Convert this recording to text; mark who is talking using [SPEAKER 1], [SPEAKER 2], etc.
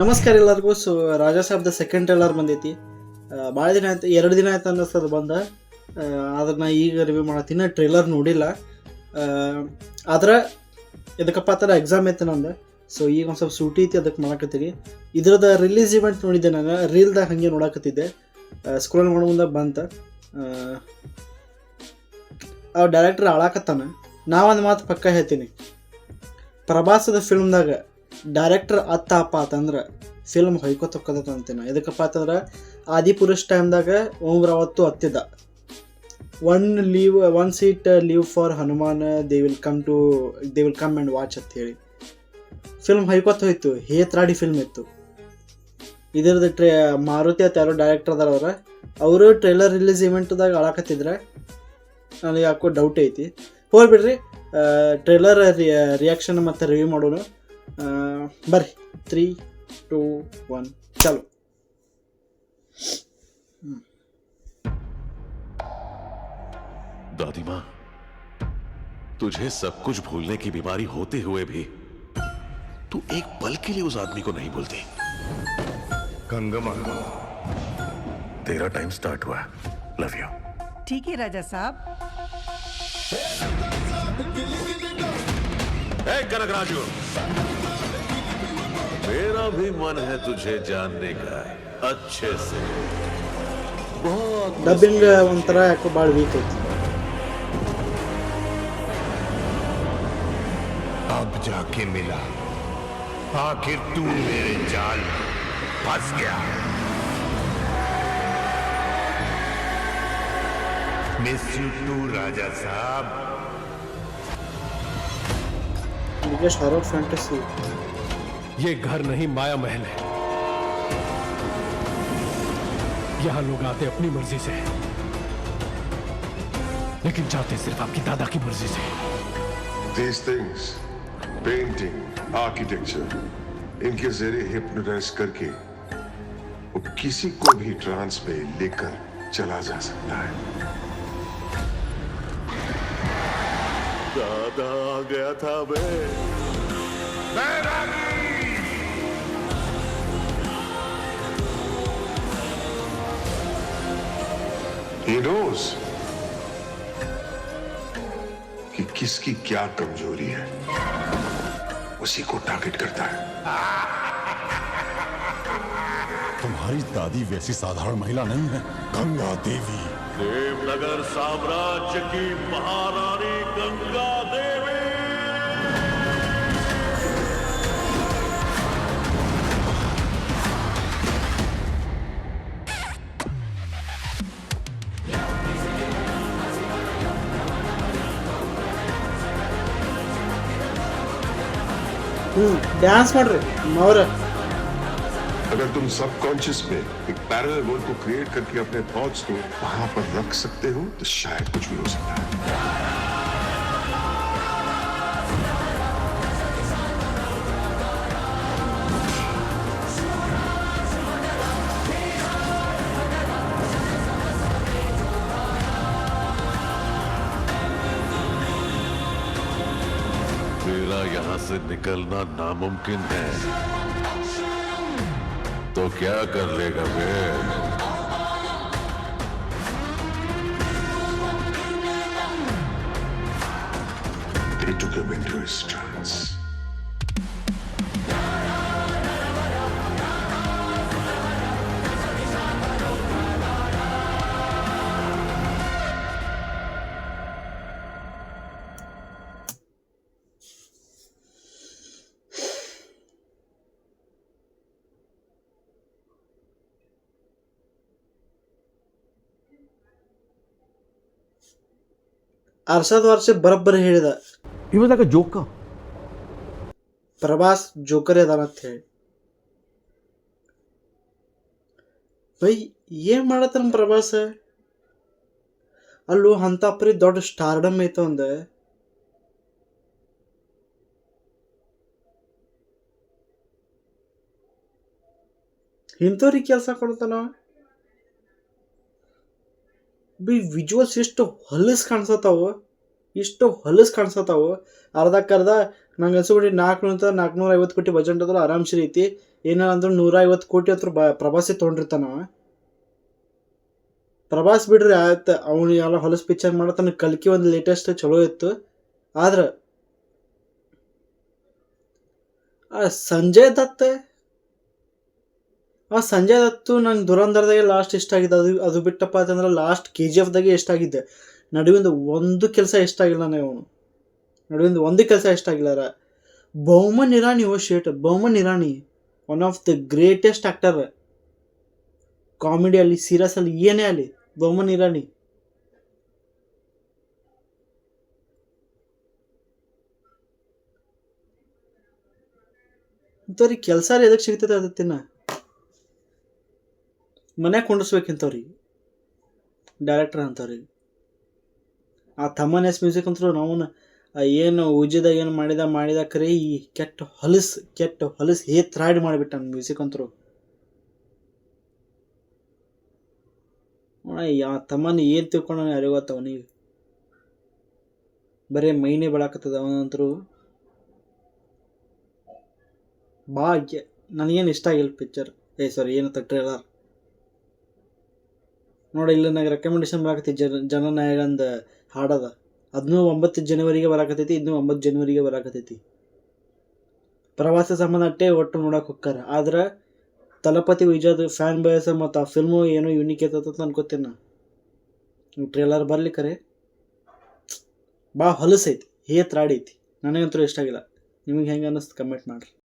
[SPEAKER 1] ನಮಸ್ಕಾರ ಎಲ್ಲರಿಗೂ. ರಾಜಾ ಸಾಬ್ ದ ಸೆಕೆಂಡ್ ಟ್ರೇಲರ್ ಬಂದೈತಿ. ಭಾಳ ದಿನ ಆಯ್ತು, 2 ದಿನ ಆಯ್ತು ಅನ್ನಿಸ್ತದ ಬಂದ. ಅದನ್ನ ಈಗ ರಿವ್ಯೂ ಮಾಡತ್ತೀನಿ. ಟ್ರೇಲರ್ ನೋಡಿಲ್ಲ. ಆದ್ರೆ ಇದಕ್ಕಪ್ಪ ಆ ಥರ ಎಕ್ಸಾಮ್ ಐತೆ ನಂದು. ಸೊ ಈಗ ಒಂದು ಸ್ವಲ್ಪ ಸೂಟಿ ಐತಿ, ಅದಕ್ಕೆ ಮಾಡಕತ್ತೀನಿ. ಇದ್ರದ್ದು ರಿಲೀಸ್ ಇವೆಂಟ್ ನೋಡಿದ್ದೆ ನಾನು, ರೀಲ್ದಾಗ ಹಾಗೆ ನೋಡಕತ್ತಿದ್ದೆ. ಸ್ಕ್ರೋಲ್ ಮಾಡೋ ಮುಂದೆ ಬಂತ. ಆ ಡೈರೆಕ್ಟರ್ ಆಳಾಕತ್ತಾನ. ನಾವೊಂದು ಮಾತು ಪಕ್ಕ ಹೇಳ್ತೀನಿ, ಪ್ರಭಾಸದ ಫಿಲ್ಮ್ದಾಗ ಡೈರೆಕ್ಟರ್ ಅತ್ತಪ್ಪ ಅಂತಂದ್ರೆ ಫಿಲ್ಮ್ ಹೊಯ್ಕೊತಕ್ಕದ ಅಂತೀನಿ. ಎದಕ್ಕಪ್ಪ ಅಂತಂದ್ರೆ ಆದಿಪುರುಷ್ ಟೈಮ್ದಾಗ ಅವತ್ತು ಹತ್ತಿದ್ದ one seat leave for Hanuman, they will come and watch ಅಂತ ಹೇಳಿ ಫಿಲ್ಮ್ ಹೊಯ್ಕೊತ ಹೋಯ್ತು. ಹೇತ್ರಾಡಿ ಫಿಲ್ಮ್ ಇತ್ತು. ಇದರದ್ದು ಮಾರುತಿ ಅಂತ ಯಾರೋ ಡೈರೆಕ್ಟರ್ ಅದಾರ, ಅವರು ಟ್ರೇಲರ್ ರಿಲೀಸ್ ಇವೆಂಟ್ದಾಗ ಆಳಾಕತ್ತಿದ್ರೆ ನನಗೆ ಯಾಕೋ ಡೌಟ್ ಐತಿ. ಹೋಗ್ಬಿಡ್ರಿ, ಟ್ರೇಲರ್ ರಿಯಾಕ್ಷನ್ ಮತ್ತು ರಿವ್ಯೂ ಮಾಡೋಣ. ಬರ್ರಿ. 3, 2, 1 चलो.
[SPEAKER 2] दादी माँ, तुझे सब कुछ भूलने की बीमारी होते हुए भी तू एक पल के लिए उस आदमी को नहीं भूलती. गंगम्मा, तेरा टाइम स्टार्ट हुआ. Love you.
[SPEAKER 3] ठीक है राजा साहब.
[SPEAKER 2] कनकराजू, मेरा भी मन है तुझे जानने का अच्छे से. बहुत
[SPEAKER 1] ಡಬ್ಬಿಂಗ್ ಒಂಥರ ಯಾಕೋ ಭಾಳ ವೀಕ್ ಐತಿ.
[SPEAKER 4] अब जाके मिला, आखिर तू मेरे जाल में फंस गया. मिस यू टू राजा साहब.
[SPEAKER 1] Biggest horror fantasy.
[SPEAKER 5] ये घर नहीं, माया महल है. यहां लोग आते अपनी मर्जी से, लेकिन जाते सिर्फ आपकी दादा की मर्जी से.
[SPEAKER 6] These things, painting, architecture, इनके जरिए हिप्नोटाइज करके वो किसी को भी ट्रांस पे लेकर चला जा सकता है.
[SPEAKER 2] दादा आ गया था बे.
[SPEAKER 6] He knows कि किसकी क्या कमजोरी है, उसी को टारगेट करता है.
[SPEAKER 4] तुम्हारी दादी वैसी साधारण महिला नहीं है. गंगा देवी.
[SPEAKER 2] देवनगर साम्राज्य की महारानी गंगा देवी.
[SPEAKER 1] ಡ್ಯಾನ್ಸ್ ಮಾಡ್ರಿ ಅವ್ರ.
[SPEAKER 6] अगर तुम सबकॉन्शियस में एक पैरेलल वर्ल्ड को क्रिएट करके अपने थॉट्स को वहां पर रख सकते हो तो शायद कुछ भी हो सकता है.
[SPEAKER 2] मेरा यहाँ से निकलना नामुमकिन है, तो क्या कर लेगा बे?
[SPEAKER 6] They took him into his trance.
[SPEAKER 1] Arshad ವರ್ಷ ಬರೋಬ್ಬರಿ ಹೇಳಿದ.
[SPEAKER 7] He was like a joker.
[SPEAKER 1] Prabhas joker ಅದಾನ ಅಂತ ಹೇಳಿ. ಬೈ ಏನ್ ಮಾಡತ್ತಾನ ಪ್ರಭಾಸ? ಅಲ್ಲೂ ಅಂತ ಪರಿ ದೊಡ್ಡ ಸ್ಟಾರ್ಡಮ್ ಐತ ಒಂದ. ಇಂಥವ್ರಿಗೆ ಕೆಲಸ ಕೊಡ್ತಾನ. ಬಿ ವಿಜುವಲ್ಸ್ ಎಷ್ಟು ಹೊಲಸ್ ಕಾಣಿಸತ್ತಾವು. ಅರ್ಧಕ್ಕರ್ಧ ನಂಗೆ ಅನ್ಸ್ಬಿಟ್ಟು 450 ಕೋಟಿ ಬಜೆಟ್ ಅದ್ರ ಆರಾಮ್ಸೆ ಐತಿ. ಏನಂದ್ರೆ 150 ಕೋಟಿ ಹತ್ರ ಪ್ರಭಾಸಿ ತೊಗೊಂಡಿರ್ತಾನವ. ಪ್ರಭಾಸ್ ಬಿಡ್ರಿ ಆಯ್ತು, ಅವನು ಎಲ್ಲ ಹೊಲಸು ಪಿಕ್ಚರ್ ಮಾಡತಾನೆ. ಕಲ್ಕಿ ಒಂದು ಲೇಟೆಸ್ಟ್ ಚಲೋ ಇತ್ತು. ಆದ್ರೆ ಸಂಜಯ್ ದತ್ತು ನಂಗೆ ದುರಂಧರದಾಗೆ ಲಾಸ್ಟ್ ಇಷ್ಟ ಆಗಿದೆ. ಅದು ಬಿಟ್ಟಪ್ಪ ಅಂತಂದ್ರೆ ಲಾಸ್ಟ್ KGF ದಾಗೆ ಇಷ್ಟ ಆಗಿದ್ದೆ. ನಡುವಿಂದ ಒಂದು ಕೆಲಸ ಇಷ್ಟ ಆಗಿಲ್ಲ ನನಗೆ. ಅವನು ನಡುವಿಂದ ಒಂದು ಕೆಲಸ ಇಷ್ಟ ಆಗಿಲ್ಲ. Boman Irani Boman Irani one of the greatest actor. ಕಾಮಿಡಿಯಲ್ಲಿ, ಸೀರಿಯಸಲ್ಲಿ, ಏನೇ ಆಗಲಿ ಬಹುಮನ್ ಇರಾನಿ. ಇಂಥವ್ರಿಗೆ ಕೆಲಸ ಎದಕ್ಕೆ ಸಿಗ್ತದೆ ಅದತ್ತಿನ ಮನ್ಯಾಗ ಕೊಂಡಿಸ್ಬೇಕಿಂತವ್ರಿಗೆ, ಡೈರೆಕ್ಟರ್ ಅಂತವ್ರಿಗೆ. ಆ ಥಮನ್ ಎಸ್ ಮ್ಯೂಸಿಕ್ ಅಂತೂ ನಾವು ಏನು ಉಜ್ಜಿದಾಗ ಏನು ಮಾಡಿದ ಕರೆ ಈ ಕೆಟ್ಟ ಹೊಲಸು ಹೇತ್ರಾಡಿ ಮಾಡಿಬಿಟ್ಟ ಮ್ಯೂಸಿಕ್ ಅಂತರು. ಆ ತಮ್ಮನ ಏನು ತಿಳ್ಕೊಂಡ ಯಾರಿಗೂ ಗೊತ್ತ. ಅವನಿಗೆ ಬರೀ ಮೈನೇ ಬೆಳಕತ್ತದ ಅವನಂತರು. ನನಗೇನು ಇಷ್ಟ ಆಗಿಲ್ಲ ಪಿಕ್ಚರ್. ಏನತ್ತ ಟ್ರೇಲರ್ ನೋಡಿ. ಇಲ್ಲಿ ನನಗೆ ರೆಕಮೆಂಡೇಶನ್ ಬರಾಕತಿ ಜನನಾಯಕಂದ ಹಾಡದ. ಅದನ್ನೂ 9 ಜನವರಿಗೆ ಬರಾಕತೈತಿ, ಇದನ್ನೂ 9 ಜನವರಿಗೆ ಬರಾಕತೈತಿ. ಪ್ರವಾಸ ಸಂಬಂಧ ಅಟ್ಟೆ ಒಟ್ಟು ನೋಡಕ್ಕೆ ಹೋಗ್ತಾರ. ಆದ್ರೆ ತಲಪತಿ ವಿಜಯದ ಫ್ಯಾನ್ ಬೇಸ್ ಮತ್ತು ಆ ಫಿಲ್ಮು ಏನೋ ಯೂನಿಕ್ ಐತಂತ ಅನ್ಕೋತೀನಿ ನಾ. ಟ್ರೇಲರ್ ಬರ್ಲಿ ಕರೆ ಹೊಲಸೈತಿ, ಹೇತ್ರಾಡೈತಿ. ನನಗಂತೂ ಇಷ್ಟ ಆಗಿಲ್ಲ. ನಿಮಗೆ ಹೆಂಗೆ ಅನ್ನಿಸ್ತು ಕಮೆಂಟ್ ಮಾಡಿರಿ.